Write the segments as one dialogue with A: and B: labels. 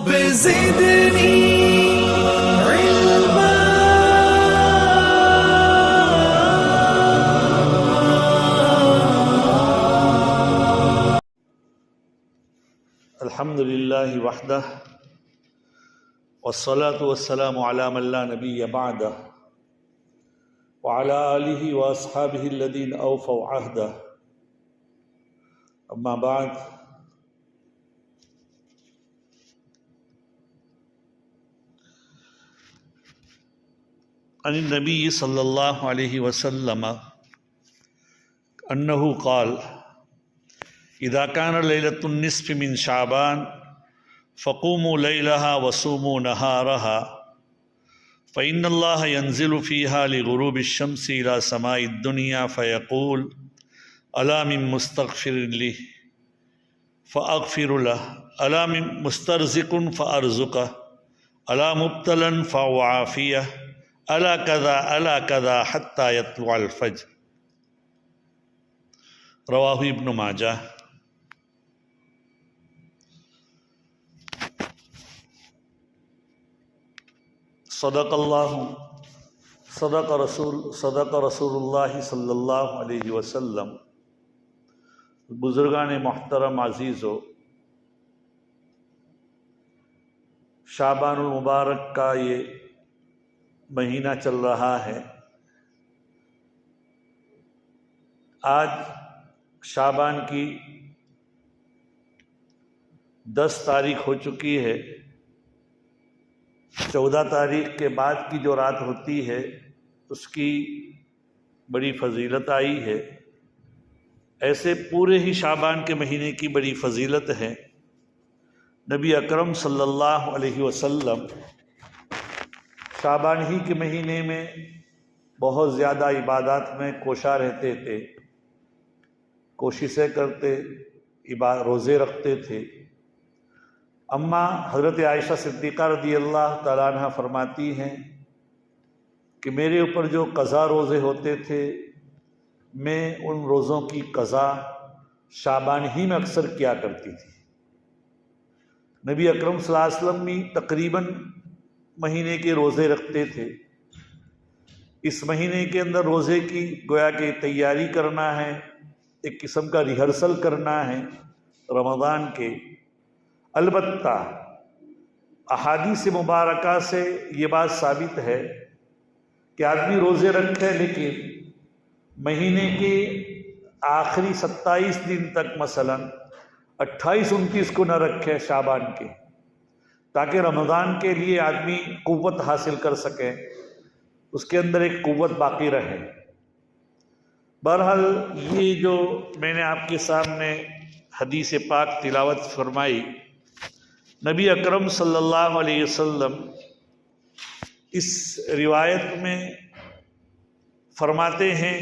A: رب زدني علما.
B: الحمد للہ وحدہ والصلاة والسلام على من لا نبی بعدہ وعلى آلہ واصحابہ الذین اوفوا عہدہ. اما بعد، عن النبی صلی اللہ علیہ وسلم انہ قال: اذا كان ليلة النصف من شعبان فقوموا ليلها وصوموا نهارها، فإن الله ينزل فيها لغروب الشمس إلى سماء الدنيا فيقول: ألا من مستغفر لي فأغفر له، ألا من مسترزق فأرزقه، ألا مبتلا فأعافيه، ألا كذا ألا كذا حتى يطلع الفجر. رواہ ابن ماجہ. صدق رسول اللہ صلی اللہ علیہ وسلم. بزرگان محترم عزیزو، شعبان المبارک کا یہ مہینہ چل رہا ہے. آج شعبان کی 10 تاریخ ہو چکی ہے. 14 تاریخ کے بعد کی جو رات ہوتی ہے اس کی بڑی فضیلت آئی ہے. ایسے پورے ہی شعبان کے مہینے کی بڑی فضیلت ہے. نبی اکرم صلی اللہ علیہ وسلم شعبان ہی کے مہینے میں بہت زیادہ عبادات میں کوشاں رہتے تھے، کوششیں کرتے، روزے رکھتے تھے. اما حضرت عائشہ صدیقہ رضی اللہ تعالیٰ عنہ فرماتی ہیں کہ میرے اوپر جو قضا روزے ہوتے تھے، میں ان روزوں کی قضا شعبان ہی میں اکثر کیا کرتی تھی. نبی اکرم صلی اللہ علیہ وسلم بھی تقریباً مہینے کے روزے رکھتے تھے. اس مہینے کے اندر روزے کی گویا کہ تیاری کرنا ہے، ایک قسم کا ریہرسل کرنا ہے رمضان کے. البتہ احادیث مبارکہ سے یہ بات ثابت ہے کہ آدمی روزے رکھے لیکن مہینے کے آخری 27 دن تک، مثلا 28-29 کو نہ رکھے شعبان کے، تاکہ رمضان کے لیے آدمی قوت حاصل کر سکے، اس کے اندر ایک قوت باقی رہے. بہرحال یہ جو میں نے آپ کے سامنے حدیث پاک تلاوت فرمائی، نبی اکرم صلی اللہ علیہ وسلم اس روایت میں فرماتے ہیں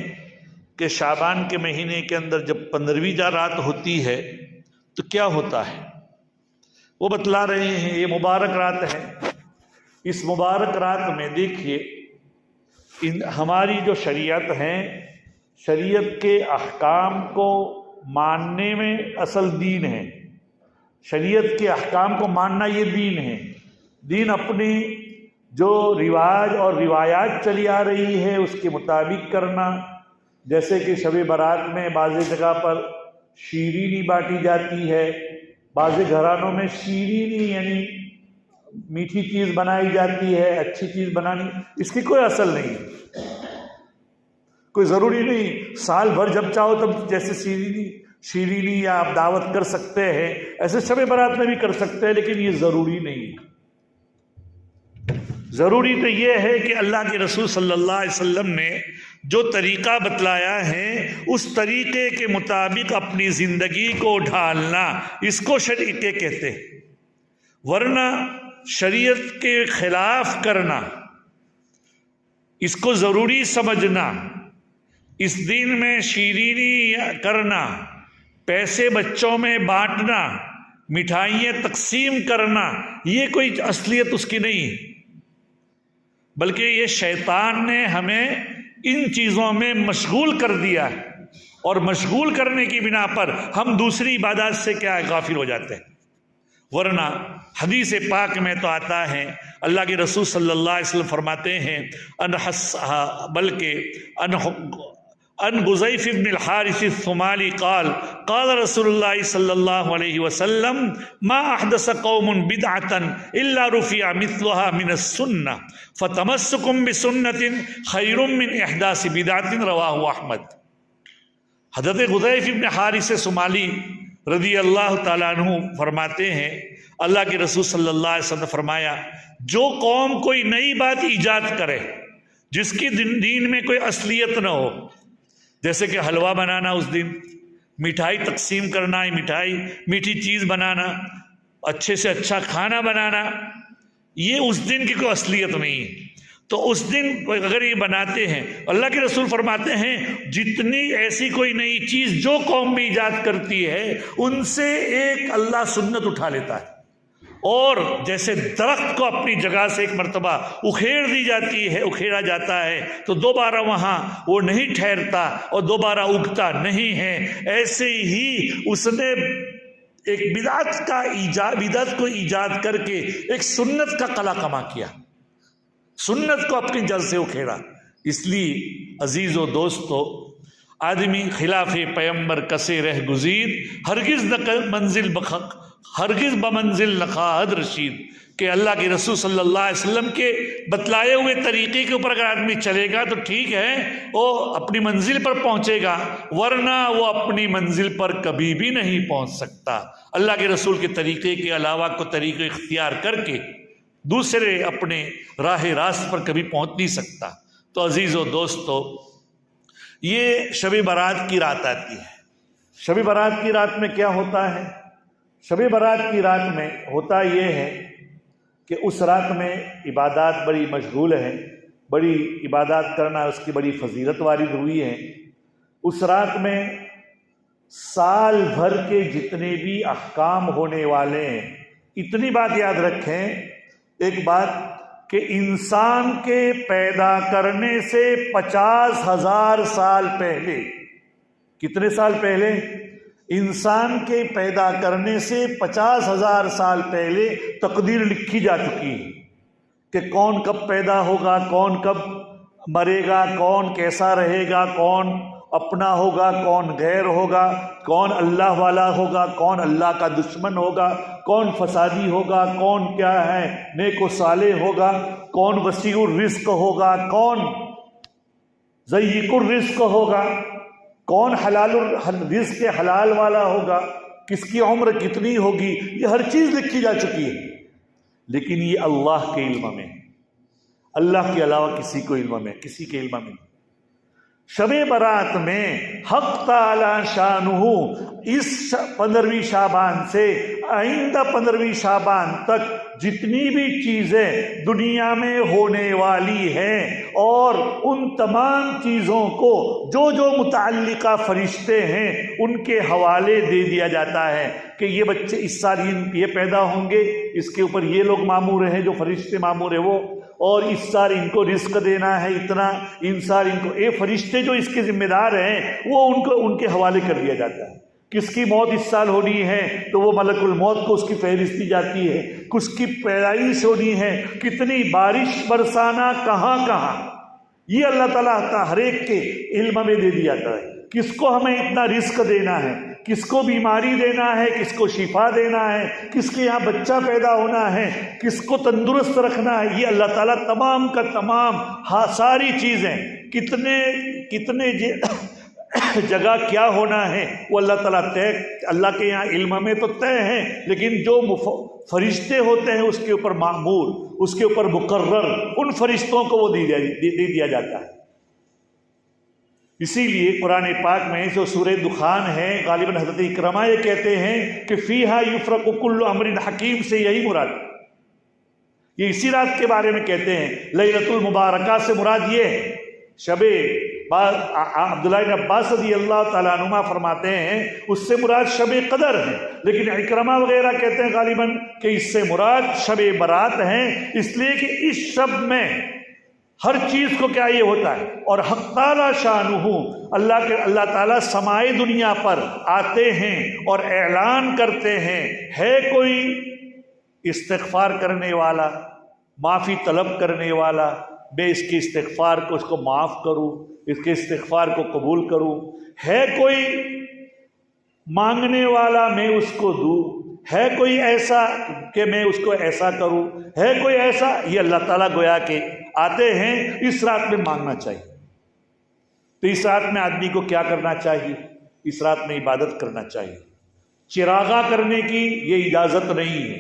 B: کہ شعبان کے مہینے کے اندر جب 15ویں رات ہوتی ہے تو کیا ہوتا ہے وہ بتلا رہے ہیں. یہ مبارک رات ہے. اس مبارک رات میں دیکھیے ہماری جو شریعت ہیں، شریعت کے احکام کو ماننے میں اصل دین ہے. شریعت کے احکام کو ماننا یہ دین ہے. دین اپنی جو رواج اور روایات چلی آ رہی ہے اس کے مطابق کرنا. جیسے کہ شب برات میں بعض جگہ پر شیرینی بانٹی جاتی ہے، بعض گھرانوں میں شیرینی یعنی میٹھی چیز بنائی جاتی ہے، اچھی چیز بنانی، اس کی کوئی اصل نہیں. کوئی ضروری نہیں سال بھر جب چاہو تب جیسے شیرینی یا آپ دعوت کر سکتے ہیں، ایسے شب برات میں بھی کر سکتے ہیں، لیکن یہ ضروری نہیں. ضروری تو یہ ہے کہ اللہ کے رسول صلی اللہ علیہ وسلم نے جو طریقہ بتلایا ہے اس طریقے کے مطابق اپنی زندگی کو ڈھالنا، اس کو شریعت کہتے ہیں. ورنہ شریعت کے خلاف کرنا، اس کو ضروری سمجھنا، اس دین میں شیرینی کرنا، پیسے بچوں میں بانٹنا، مٹھائیاں تقسیم کرنا، یہ کوئی اصلیت اس کی نہیں ہے، بلکہ یہ شیطان نے ہمیں ان چیزوں میں مشغول کر دیا ہے، اور مشغول کرنے کی بنا پر ہم دوسری عبادات سے کیا غافل ہو جاتے ہیں. ورنہ حدیث پاک میں تو آتا ہے اللہ کے رسول صلی اللہ علیہ وسلم فرماتے ہیں ان غزیف بن الحارث الثمالی قال قال رسول اللہ صلی اللہ علیہ وسلم ما احدث قوم بدعة الا رفع مثلها من السنة فتمسكم بسنة خیر من احداث بدعة رواہ احمد۔ حضرت غزیف بن حارث ثمالی رضی اللہ تعالیٰ عنہ فرماتے ہیں اللہ کے رسول صلی اللہ علیہ وسلم نے فرمایا جو قوم کوئی نئی بات ایجاد کرے جس کی دین میں کوئی اصلیت نہ ہو، جیسے کہ حلوہ بنانا، اس دن مٹھائی تقسیم کرنا، میٹھی چیز بنانا، اچھے سے اچھا کھانا بنانا، یہ اس دن کی کوئی اصلیت نہیں ہے، تو اس دن اگر یہ بناتے ہیں، اللہ کے رسول فرماتے ہیں جتنی ایسی کوئی نئی چیز جو قوم بھی ایجاد کرتی ہے ان سے ایک اللہ سنت اٹھا لیتا ہے، اور جیسے درخت کو اپنی جگہ سے ایک مرتبہ اکھیڑ دی جاتی ہے، اکھیڑا جاتا ہے تو دوبارہ وہاں وہ نہیں ٹھہرتا اور دوبارہ اگتا نہیں ہے، ایسے ہی اس نے ایک بدعت کو ایجاد کر کے ایک سنت کا قلع کما کیا، سنت کو اپنی جڑ سے اکھیڑا۔ اس لیے عزیز و دوستو، آدمی خلاف پیمبر کسے رہ گزید، ہرگز بمنزل نخواہد رشید، کہ اللہ کے رسول صلی اللہ علیہ وسلم کے بتلائے ہوئے طریقے کے اوپر اگر آدمی چلے گا تو ٹھیک ہے، وہ اپنی منزل پر پہنچے گا، ورنہ وہ اپنی منزل پر کبھی بھی نہیں پہنچ سکتا۔ اللہ کے رسول کے طریقے کے علاوہ کو طریقے اختیار کر کے دوسرے اپنے راہ راست پر کبھی پہنچ نہیں سکتا۔ تو عزیز و دوستو، یہ شب برات کی رات آتی ہے۔ شب برات کی رات میں کیا ہوتا ہے؟ شب برات کی رات میں ہوتا یہ ہے کہ اس رات میں عبادات بڑی مشغول ہیں، بڑی عبادات کرنا اس کی بڑی فضیلت وارد ہوئی ہے۔ اس رات میں سال بھر کے جتنے بھی احکام ہونے والے ہیں، اتنی بات یاد رکھیں، ایک بات کہ انسان کے پیدا کرنے سے 50,000 سال پہلے، کتنے سال پہلے؟ انسان کے پیدا کرنے سے 50,000 سال پہلے تقدیر لکھی جا چکی ہے کہ کون کب پیدا ہوگا، کون کب مرے گا، کون کیسا رہے گا، کون اپنا ہوگا، کون غیر ہوگا، کون اللہ والا ہوگا، کون اللہ کا دشمن ہوگا، کون فسادی ہوگا، کون کیا ہے نیک و صالح ہوگا، کون وسیع الرزق ہوگا، کون ضیق الرزق ہوگا، کون حلال الرزق کے حلال والا ہوگا، کس کی عمر کتنی ہوگی، یہ ہر چیز لکھی جا چکی ہے، لیکن یہ اللہ کے علم میں، اللہ کے علاوہ کسی کو علم میں، کسی کے علم میں۔ شب برات میں حق تعالی شانہ اس 15ویں شعبان سے آئندہ 15ویں شعبان تک جتنی بھی چیزیں دنیا میں ہونے والی ہیں اور ان تمام چیزوں کو جو جو متعلقہ فرشتے ہیں ان کے حوالے دے دیا جاتا ہے کہ یہ بچے اس سال یہ پیدا ہوں گے، اس کے اوپر یہ لوگ مامور ہیں، جو فرشتے مامور ہیں وہ، اور اس سال ان کو رزق دینا ہے اتنا، ان سال ان کو، یہ فرشتے جو اس کے ذمہ دار ہیں وہ ان کے حوالے کر دیا جاتا ہے۔ کس کی موت اس سال ہونی ہے تو وہ ملک الموت کو اس کی فہرست دی جاتی ہے، کس کی پیدائش ہونی ہے، کتنی بارش برسانا کہاں کہاں، یہ اللہ تعالیٰ ہر ایک کے علم میں دے دیا جاتا ہے۔ کس کو ہمیں اتنا رزق دینا ہے، کس کو بیماری دینا ہے، کس کو شفا دینا ہے، کس کے یہاں بچہ پیدا ہونا ہے، کس کو تندرست رکھنا ہے، یہ اللہ تعالیٰ تمام کا تمام ساری چیزیں کتنے جگہ کیا ہونا ہے وہ اللہ تعالیٰ اللہ کے یہاں علم میں تو طے ہیں، لیکن جو فرشتے ہوتے ہیں اس کے اوپر مأمور، اس کے اوپر مقرر، ان فرشتوں کو وہ دے دیا جاتا ہے۔ اسی لیے قرآن پاک میں جو سورہ دخان ہے، غالباً حضرت اکرمہ یہ کہتے ہیں کہ فیہا یفرق کل امر حکیم سے یہی مراد، یہ اسی رات کے بارے میں کہتے ہیں۔ لیلۃ المبارکہ سے مراد یہ ہے شب، عبداللہ بن عباس رضی اللہ تعالیٰ عنہما فرماتے ہیں اس سے مراد شب قدر ہے، لیکن اکرمہ وغیرہ کہتے ہیں غالباً کہ اس سے مراد شب برات ہیں، اس لیے کہ اس شب میں ہر چیز کو کیا یہ ہوتا ہے، اور حق تعالی شانہ، اللہ تعالیٰ سمائے دنیا پر آتے ہیں اور اعلان کرتے ہیں، ہے کوئی استغفار کرنے والا، معافی طلب کرنے والا، میں اس کے استغفار کو اس کو معاف کروں، اس کے استغفار کو قبول کروں؟ ہے کوئی مانگنے والا میں اس کو دوں؟ ہے کوئی ایسا کہ میں اس کو ایسا کروں؟ ہے کوئی ایسا؟ یہ اللہ تعالیٰ گویا کہ آتے ہیں اس رات میں مانگنا چاہیے۔ تو اس رات میں آدمی کو کیا کرنا چاہیے؟ اس رات میں عبادت کرنا چاہیے۔ چراغاں کرنے کی یہ اجازت نہیں ہے،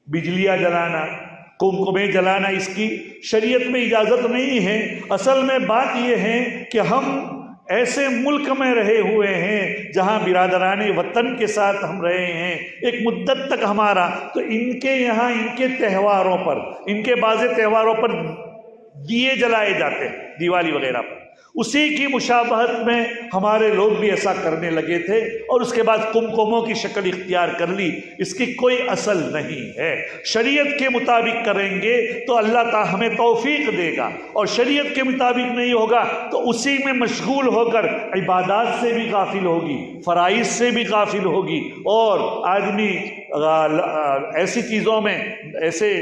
B: بجلیاں جلانا، کمکمے جلانا، اس کی شریعت میں اجازت نہیں ہے۔ اصل میں بات یہ ہے کہ ہم ایسے ملک میں رہے ہوئے ہیں جہاں برادران وطن کے ساتھ ہم رہے ہیں ایک مدت تک ہمارا، تو ان کے یہاں ان کے تہواروں پر، ان کے بعض تہواروں پر دیے جلائے جاتے ہیں، دیوالی وغیرہ پر، اسی کی مشابہت میں ہمارے لوگ بھی ایسا کرنے لگے تھے اور اس کے بعد کمکموں کی شکل اختیار کر لی۔ اس کی کوئی اصل نہیں ہے۔ شریعت کے مطابق کریں گے تو اللہ تعالی ہمیں توفیق دے گا، اور شریعت کے مطابق نہیں ہوگا تو اسی میں مشغول ہو کر عبادات سے بھی غافل ہوگی، فرائض سے بھی غافل ہوگی، اور آدمی ایسی چیزوں میں، ایسے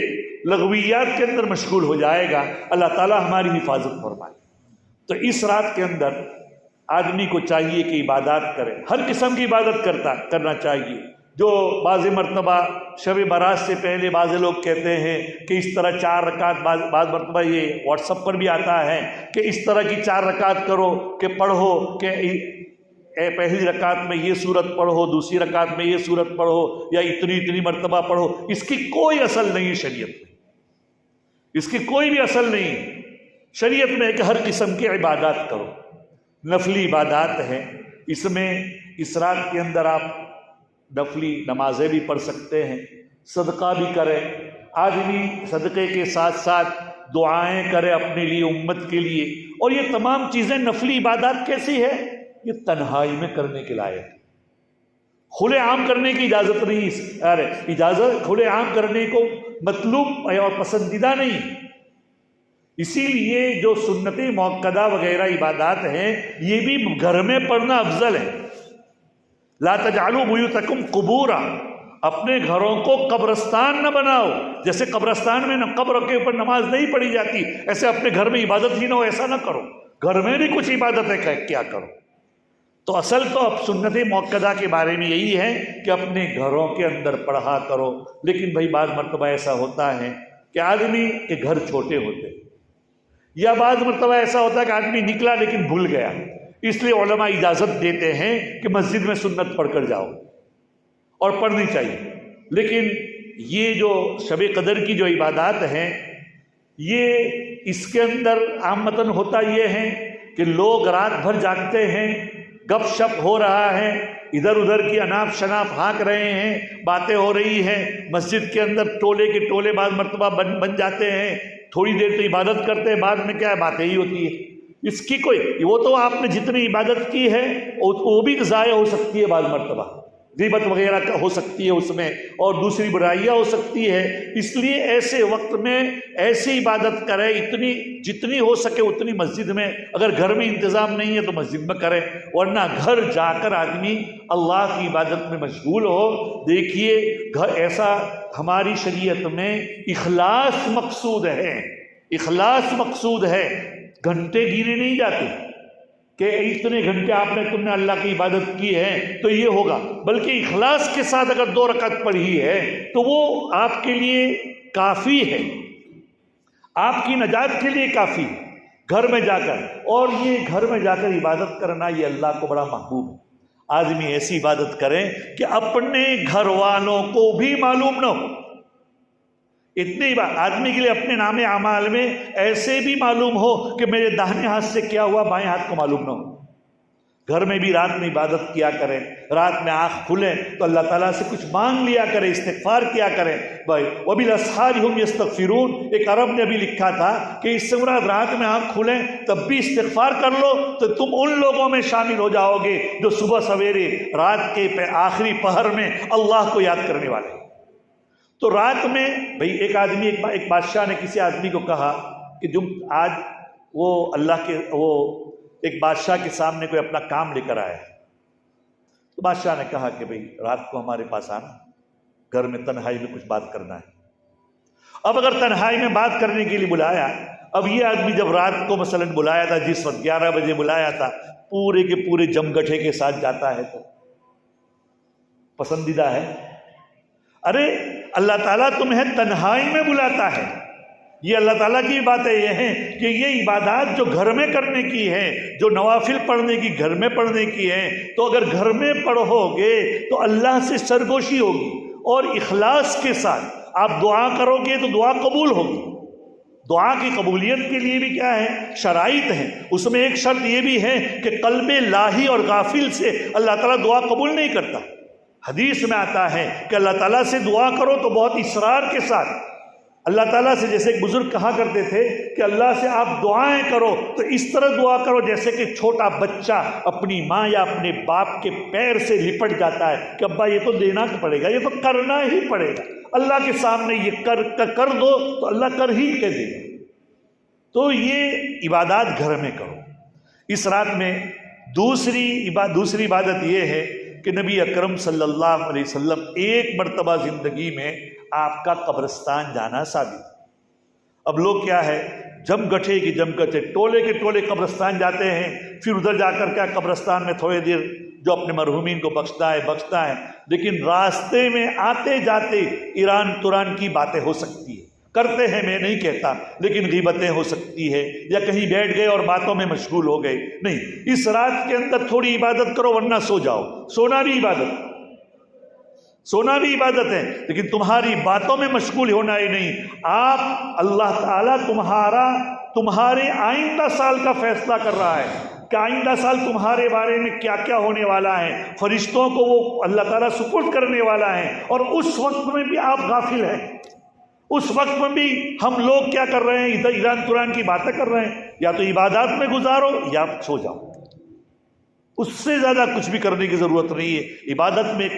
B: لغویات کے اندر مشغول ہو جائے گا۔ اللہ تعالی ہماری حفاظت فرمائے۔ تو اس رات کے اندر آدمی کو چاہیے کہ عبادات کرے، ہر قسم کی عبادت کرنا چاہیے۔ جو بعض مرتبہ شب برات سے پہلے بعض لوگ کہتے ہیں کہ اس طرح 4 رکعت، بعض مرتبہ یہ واٹس ایپ پر بھی آتا ہے کہ اس طرح کی 4 رکعت کرو، کہ پڑھو کہ پہلی رکعت میں یہ سورت پڑھو، دوسری رکعت میں یہ سورت پڑھو، یا اتنی مرتبہ پڑھو۔ اس کی کوئی اصل نہیں ہے شریعت میں، اس کی کوئی بھی اصل نہیں ہے شریعت میں کہ ہر قسم کی عبادات کرو۔ نفلی عبادات ہیں، اس میں اس رات کے اندر آپ نفلی نمازیں بھی پڑھ سکتے ہیں، صدقہ بھی کریں۔ آدمی صدقے کے ساتھ ساتھ دعائیں کرے اپنے لیے، امت کے لیے۔ اور یہ تمام چیزیں نفلی عبادات کیسی ہے؟ یہ تنہائی میں کرنے کے لائق، کھلے عام کرنے کی اجازت نہیں۔ اجازت کھلے عام کرنے کو مطلوب اور پسندیدہ نہیں۔ اسی لیے جو سنت موقدہ وغیرہ عبادات ہیں یہ بھی گھر میں پڑھنا افضل ہے۔ لا تجعلوا بیوتکم قبورا، اپنے گھروں کو قبرستان نہ بناؤ۔ جیسے قبرستان میں قبر کے اوپر نماز نہیں پڑھی جاتی، ایسے اپنے گھر میں عبادت ہی نہ ہو، ایسا نہ کرو۔ گھر میں بھی کچھ عبادت ہے کیا کرو۔ تو اصل تو اب سنت موقدہ کے بارے میں یہی ہے کہ اپنے گھروں کے اندر پڑھا کرو۔ لیکن بھائی بعض مرتبہ ایسا ہوتا ہے کہ آدمی کے گھر چھوٹے ہوتے، یا بعض مرتبہ ایسا ہوتا ہے کہ آدمی نکلا لیکن بھول گیا، اس لیے علماء اجازت دیتے ہیں کہ مسجد میں سنت پڑھ کر جاؤ، اور پڑھنی چاہیے۔ لیکن یہ جو شب قدر کی جو عبادات ہیں، یہ اس کے اندر عامتاً ہوتا یہ ہے کہ لوگ رات بھر جاگتے ہیں، گپ شپ ہو رہا ہے، ادھر ادھر کی اناپ شناپ ہانک رہے ہیں، باتیں ہو رہی ہیں، مسجد کے اندر ٹولے کے ٹولے بعض مرتبہ بن جاتے ہیں، تھوڑی دیر تو عبادت کرتے ہیں، بعد میں کیا ہے، باتیں ہی ہوتی ہے۔ اس کی کوئی، وہ تو آپ نے جتنی عبادت کی ہے وہ بھی ضائع ہو سکتی ہے، بعض مرتبہ غیبت وغیرہ ہو سکتی ہے اس میں، اور دوسری برائیاں ہو سکتی ہے۔ اس لیے ایسے وقت میں ایسی عبادت کرے، جتنی ہو سکے اتنی مسجد میں، اگر گھر میں انتظام نہیں ہے تو مسجد میں کرے، ورنہ گھر جا کر آدمی اللہ کی عبادت میں مشغول ہو۔ دیکھیے گھر ایسا ہماری شریعت میں اخلاص مقصود ہے، اخلاص مقصود ہے، گھنٹے گینے نہیں جاتے کہ اتنے گھنٹے تم نے اللہ کی عبادت کی ہے تو یہ ہوگا، بلکہ اخلاص کے ساتھ اگر 2 رکعت پڑھی ہے تو وہ آپ کے لیے کافی ہے، آپ کی نجات کے لیے کافی ہے گھر میں جا کر۔ اور یہ گھر میں جا کر عبادت کرنا یہ اللہ کو بڑا محبوب ہے۔ آدمی ایسی عبادت کریں کہ اپنے گھر والوں کو بھی معلوم نہ ہو۔ اتنی بات آدمی کے لیے اپنے نام اعمال میں ایسے بھی معلوم ہو کہ میرے داہنے ہاتھ سے کیا ہوا بائیں ہاتھ کو معلوم نہ ہو۔ گھر میں بھی رات میں عبادت کیا کریں، رات میں آنکھ کھلیں تو اللہ تعالیٰ سے کچھ مانگ لیا کریں، استغفار کیا کریں بھائی۔ وَبِالْأَسْحَارِ هُمْ يَسْتَغْفِرُونَ، ایک عرب نے بھی لکھا تھا کہ اس سے مراد رات میں آنکھ کھلیں تب بھی استغفار کر لو تو تم ان لوگوں میں شامل ہو جاؤ گے جو صبح سویرے رات کے آخری پہر میں اللہ کو یاد کرنے والے۔ تو رات میں بھئی ایک آدمی، ایک بادشاہ نے کسی آدمی کو کہا کہ آج وہ اللہ کے، وہ ایک بادشاہ کے سامنے کوئی اپنا کام لے کر آیا، تو بادشاہ نے کہا کہ بھئی رات کو ہمارے پاس آنا، گھر میں تنہائی میں کچھ بات کرنا ہے۔ اب اگر تنہائی میں بات کرنے کے لیے بلایا، اب یہ آدمی جب رات کو مثلاً بلایا تھا، جس وقت 11 بجے بلایا تھا، پورے کے پورے جمگٹھے کے ساتھ جاتا ہے تو پسندیدہ ہے؟ ارے اللہ تعالیٰ تمہیں تنہائی میں بلاتا ہے۔ یہ اللہ تعالیٰ کی باتیں یہ ہیں کہ یہ عبادات جو گھر میں کرنے کی ہے، جو نوافل پڑھنے کی گھر میں پڑھنے کی ہے، تو اگر گھر میں پڑھو گے تو اللہ سے سرگوشی ہوگی، اور اخلاص کے ساتھ آپ دعا کرو گے تو دعا قبول ہوگی۔ دعا کی قبولیت کے لیے بھی کیا ہے؟ شرائط ہیں۔ اس میں ایک شرط یہ بھی ہے کہ قلب لاہی اور غافل سے اللہ تعالیٰ دعا قبول نہیں کرتا۔ حدیث میں آتا ہے کہ اللہ تعالیٰ سے دعا کرو تو بہت اصرار کے ساتھ اللہ تعالیٰ سے، جیسے ایک بزرگ کہا کرتے تھے کہ اللہ سے آپ دعائیں کرو تو اس طرح دعا کرو جیسے کہ چھوٹا بچہ اپنی ماں یا اپنے باپ کے پیر سے لپٹ جاتا ہے کہ ابا یہ تو دینا پڑے گا، یہ تو کرنا ہی پڑے گا، اللہ کے سامنے یہ کر دو تو اللہ کر ہی کے دے گا۔ تو یہ عبادات گھر میں کرو۔ اس رات میں دوسری عبادت یہ ہے کہ نبی اکرم صلی اللہ علیہ وسلم ایک مرتبہ زندگی میں آپ کا قبرستان جانا ثابت۔ اب لوگ کیا ہے، جم گٹھے کی جم گٹھے، ٹولے کے ٹولے قبرستان جاتے ہیں، پھر ادھر جا کر کیا قبرستان میں تھوڑی دیر جو اپنے مرحومین کو بخشتا ہے، لیکن راستے میں آتے جاتے ایران تران کی باتیں ہو سکتی ہے، کرتے ہیں میں نہیں کہتا، لیکن غیبتیں ہو سکتی ہے، یا کہیں بیٹھ گئے اور باتوں میں مشغول ہو گئے۔ نہیں، اس رات کے اندر تھوڑی عبادت کرو ورنہ سو جاؤ۔ سونا بھی عبادت ہے، لیکن تمہاری باتوں میں مشغول ہونا ہی نہیں۔ آپ اللہ تعالیٰ تمہارے آئندہ سال کا فیصلہ کر رہا ہے کہ آئندہ سال تمہارے بارے میں کیا کیا ہونے والا ہے، فرشتوں کو وہ اللہ تعالیٰ سپرد کرنے والا ہے، اور اس وقت میں بھی آپ غافل ہیں۔ اس وقت میں بھی ہم لوگ کیا کر رہے ہیں، ادھر ایران تران کی باتیں کر رہے ہیں۔ یا تو عبادات میں گزارو یا سو جاؤ، اس سے زیادہ کچھ بھی کرنے کی ضرورت نہیں ہے۔ عبادت میں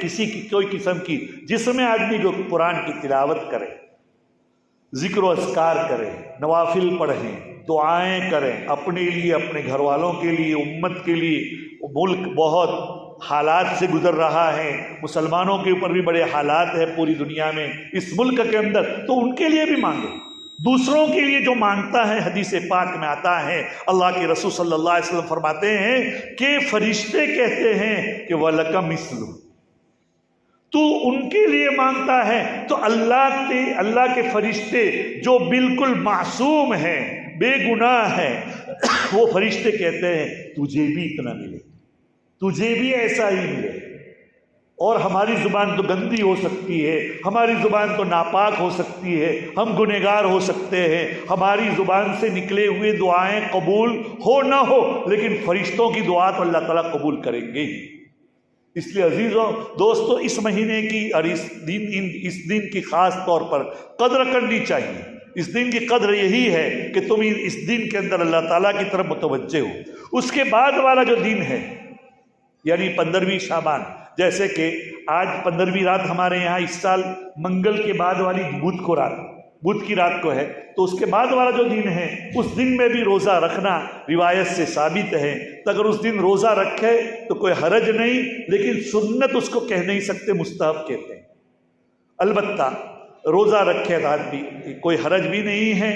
B: کوئی قسم کی، جس میں آدمی جو قرآن کی تلاوت کرے، ذکر و اذکار کرے، نوافل پڑھیں، دعائیں کریں، اپنے لیے، اپنے گھر والوں کے لیے، امت کے لیے۔ ملک بہت حالات سے گزر رہا ہے، مسلمانوں کے اوپر بھی بڑے حالات ہیں پوری دنیا میں، اس ملک کے اندر، تو ان کے لیے بھی مانگے۔ دوسروں کے لیے جو مانگتا ہے، حدیث پاک میں آتا ہے، اللہ کے رسول صلی اللہ علیہ وسلم فرماتے ہیں کہ فرشتے کہتے ہیں کہ وَلَكَ مِثْلُ، تو ان کے لیے مانگتا ہے تو اللہ کے فرشتے جو بالکل معصوم ہیں، بے گناہ ہیں، وہ فرشتے کہتے ہیں تجھے بھی اتنا ملے، تجھے بھی ایسا ہی ملے۔ اور ہماری زبان تو گندی ہو سکتی ہے، ہماری زبان تو ناپاک ہو سکتی ہے، ہم گنہگار ہو سکتے ہیں، ہماری زبان سے نکلے ہوئے دعائیں قبول ہو نہ ہو، لیکن فرشتوں کی دعا تو اللہ تعالیٰ قبول کریں گے ہی۔ اس لیے عزیزوں دوستو، اس مہینے کی اور اس دن کی خاص طور پر قدر کرنی چاہیے۔ اس دن کی قدر یہی ہے کہ تم اس دن کے اندر اللہ تعالیٰ کی طرف متوجہ ہو۔ اس کے بعد والا جو دن ہے، یعنی 15ویں شعبان، جیسے کہ آج 15ویں رات ہمارے یہاں اس سال منگل کے بعد والی بدھ کی رات کو ہے، تو اس کے بعد والا جو دن ہے، اس دن میں بھی روزہ رکھنا روایت سے ثابت ہے۔ تو اگر اس دن روزہ رکھے تو کوئی حرج نہیں، لیکن سنت اس کو کہہ نہیں سکتے، مستحب کہتے ہیں۔ البتہ روزہ رکھے تو بھی کوئی حرج بھی نہیں ہے،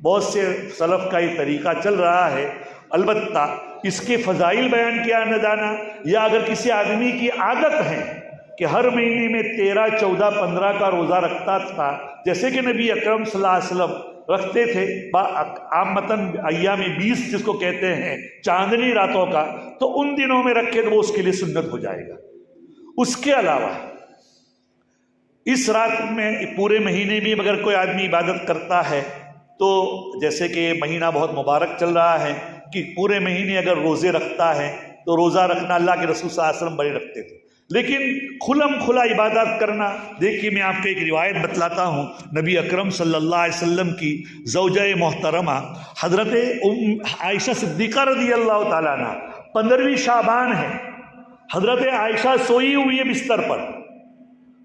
B: بہت سے سلف کا یہ طریقہ چل رہا ہے۔ البتہ اس کے فضائل بیان کیا نہ جانا، یا اگر کسی آدمی کی عادت ہے کہ ہر مہینے میں 13، 14، 15 کا روزہ رکھتا تھا، جیسے کہ نبی اکرم صلی اللہ علیہ وسلم رکھتے تھے، عامتاً ایام 20 جس کو کہتے ہیں چاندنی راتوں کا، تو ان دنوں میں رکھے تو وہ اس کے لیے سنت ہو جائے گا۔ اس کے علاوہ اس رات میں پورے مہینے میں اگر کوئی آدمی عبادت کرتا ہے تو جیسے کہ مہینہ بہت مبارک چل رہا ہے کہ پورے مہینے اگر روزے رکھتا ہے تو روزہ رکھنا اللہ کے رسول صلی اللہ علیہ وسلم بڑے رکھتے تھے، لیکن کھلم کھلا عبادت کرنا، دیکھیے میں آپ کو ایک روایت بتلاتا ہوں نبی اکرم صلی اللہ علیہ وسلم کی زوجہ محترمہ حضرت عائشہ صدیقہ رضی اللہ تعالیٰ عنہ، 15ویں شعبان ہے، حضرت عائشہ سوئی ہوئی ہے بستر پر،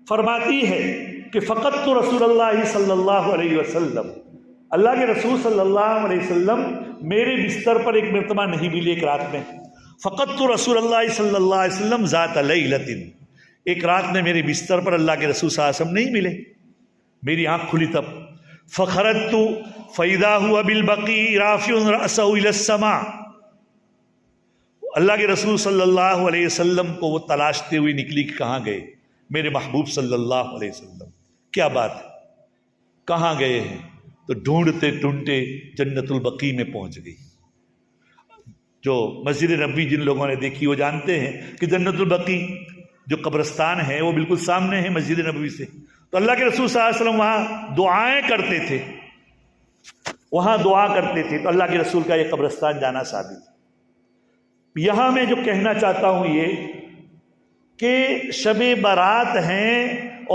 B: فرماتی ہے کہ فقط رسول اللہ صلی اللہ علیہ وسلم، اللہ کے رسول صلی اللہ علیہ وسلم میرے بستر پر ایک مرتبہ نہیں ملی ایک رات میں، فقط رسول اللہ صلی اللہ علیہ وسلم ذات لیلۃ، ایک رات میں میرے بستر پر اللہ کے رسول صلی اللہ علیہ وسلم نہیں ملے، میری آنکھ کھلی تب فخرجت فاذا هو بالبقيع رافع رأسه الى السماء، اللہ کے رسول صلی اللہ علیہ وسلم کو وہ تلاشتے ہوئے نکلی کہ کہاں گئے میرے محبوب صلی اللہ علیہ وسلم، کیا بات ہے کہاں گئے ہیں؟ تو ڈھونڈتے ڈھونڈتے جنت البقیع میں پہنچ گئی۔ جو مسجد نبوی جن لوگوں نے دیکھی وہ جانتے ہیں کہ جنت البقیع جو قبرستان ہے وہ بالکل سامنے ہے مسجد نبوی سے، تو اللہ کے رسول صلی اللہ علیہ وسلم وہاں دعائیں کرتے تھے، وہاں دعا کرتے تھے، تو اللہ کے رسول کا یہ قبرستان جانا ثابت ہے۔ یہاں میں جو کہنا چاہتا ہوں یہ کہ شب برات ہیں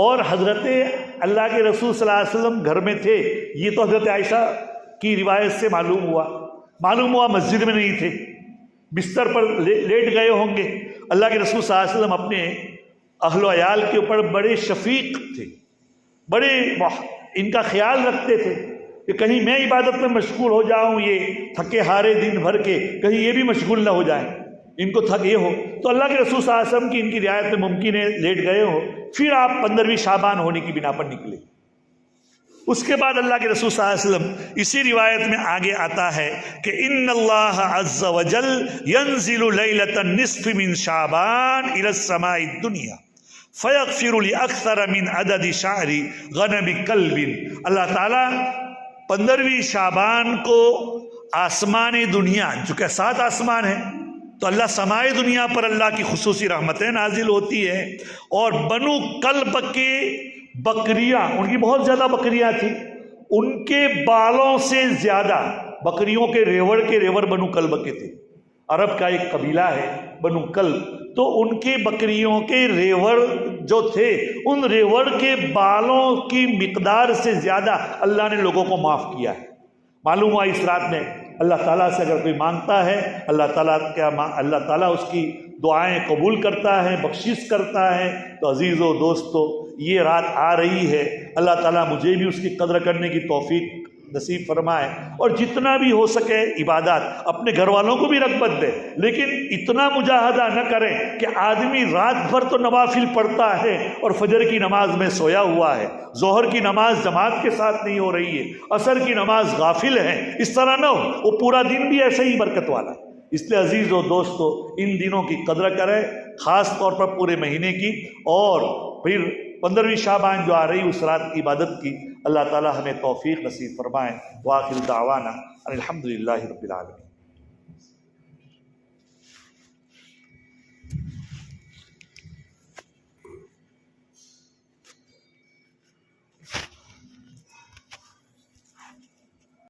B: اور حضرت اللہ کے رسول صلی اللہ علیہ وسلم گھر میں تھے، یہ تو حضرت عائشہ کی روایت سے معلوم ہوا مسجد میں نہیں تھے، بستر پر لیٹ گئے ہوں گے۔ اللہ کے رسول صلی اللہ علیہ وسلم اپنے اہل و عیال کے اوپر بڑے شفیق تھے، بڑے ان کا خیال رکھتے تھے کہ کہیں میں عبادت میں مشغول ہو جاؤں، یہ تھکے ہارے دن بھر کے کہیں یہ بھی مشغول نہ ہو جائیں، ان کو تھک یہ ہو، تو اللہ کے رسول صلی اللہ علیہ وسلم کی ان کی رعایت میں ممکن ہے لیٹ گئے ہو، پھر آپ 15ویں شعبان ہونے کی بنا پر نکلے۔ اس کے بعد اللہ کے رسول صلی اللہ علیہ وسلم اسی روایت میں آگے آتا ہے کہ ان اللہ عز وجل ينزل لیلۃ النصف من شعبان الى السماء الدنیا فیغفر لاکثر من عدد شعر غنم کلب، اللہ تعالیٰ 15ویں شعبان کو آسمان دنیا، جو کہ 7 آسمان ہے، تو اللہ سمائے دنیا پر اللہ کی خصوصی رحمتیں نازل ہوتی ہے، اور بنو کلب کے بکریاں، ان کی بہت زیادہ بکریاں تھیں، ان کے بالوں سے زیادہ بکریوں کے ریوڑ بنو کلب کے تھے۔ عرب کا ایک قبیلہ ہے بنو کلب، تو ان کے بکریوں کے ریوڑ جو تھے، ان ریوڑ کے بالوں کی مقدار سے زیادہ اللہ نے لوگوں کو معاف کیا ہے۔ معلوم ہوا اس رات میں اللہ تعالیٰ سے اگر کوئی مانگتا ہے، اللہ تعالیٰ اس کی دعائیں قبول کرتا ہے، بخشش کرتا ہے۔ تو عزیزو دوستو، یہ رات آ رہی ہے، اللہ تعالیٰ مجھے بھی اس کی قدر کرنے کی توفیق نصیب فرمائے، اور جتنا بھی ہو سکے عبادات اپنے گھر والوں کو بھی رغبت دے، لیکن اتنا مجاہدہ نہ کریں کہ آدمی رات بھر تو نوافل پڑھتا ہے اور فجر کی نماز میں سویا ہوا ہے، ظہر کی نماز جماعت کے ساتھ نہیں ہو رہی ہے، عصر کی نماز غافل ہے، اس طرح نہ ہو، وہ پورا دن بھی ایسے ہی برکت والا ہے۔ اس لیے عزیز و دوستو، ان دنوں کی قدر کریں، خاص طور پر پورے مہینے کی، اور پھر 15ویں شعبان جو آ رہی اس رات کی عبادت کی۔ اللہ تعالی ہمیں توفیق نصیب فرمائے۔ وآخر دعوانا الحمدللہ رب العالمین۔